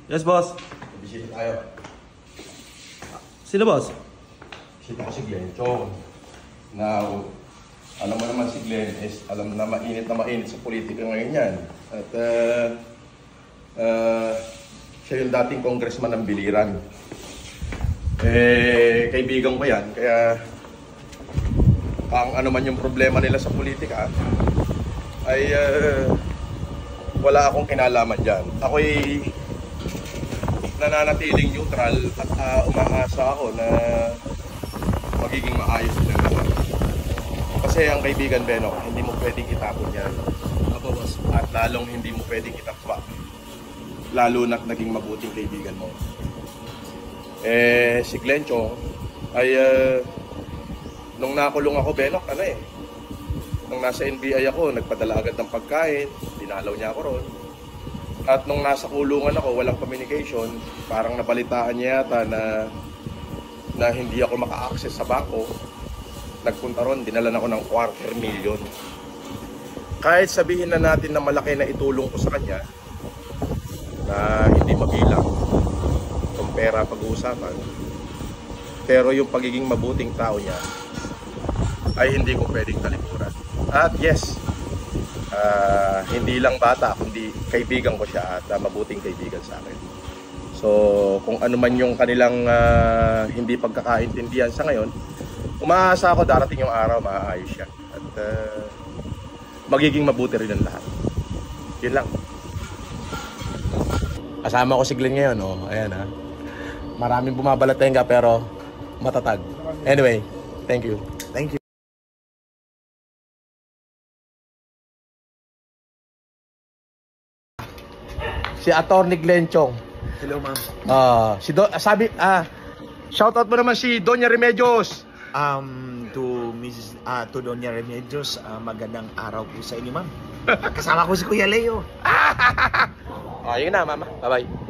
Yes, boss. Bisita tayo. Sino, boss? Bisita ko si Glenn Chong. Now, alam mo naman si Glenn is alam na mainit sa politika ngayon yan. At siya yung dating congressman ng Biliran. Kaibigan ko yan. Kaya ang ano man yung problema nila sa politika ay wala akong kinalaman dyan. Ako'y nananatiling neutral at umaasa ako na magiging maayos silang lahat. Kasi ang kaibigan, Benok, hindi mo pwedeng itapon yan. Apo, boss. At lalong hindi mo pwedeng itakpa. Lalo na't naging mabuting kaibigan mo. Si Glenn Chong ay nung nakulong ako, Benok, nung nasa NBI ako, nagpadala agad ng pagkain, dinalaw niya ako ron. At nung nasa kulungan ako, walang communication, parang nabalitaan niya yata na hindi ako maka-access sa bangko. Nagpunta ron, dinalan ako ng 250,000. Kahit sabihin na natin na malaki na itulong ko sa kanya, na hindi mabilang kung pera pag-uusapan, pero yung pagiging mabuting tao niya ay hindi ko pwedeng talikuran. At yes, hindi lang bata, kundi kaibigan ko siya at mabuting kaibigan sa akin. So, kung ano man yung kanilang hindi pagkakaintindihan sa ngayon, umaasa ako darating yung araw, maaayos siya. At magiging mabuti rin ang lahat. Yun lang. Kasama ko si Glenn ngayon, oh. Ayan, ha. Maraming bumabalatenga pero matatag. Anyway, thank you. Thank you. Si Atty. Glenn Chong. Hello, ma'am. Shoutout mo naman si Doña Remedios. To Doña Remedios, magandang araw po sa inyo, ma'am. Kasama ko si Kuya Leo. Yun na, mama. Bye-bye.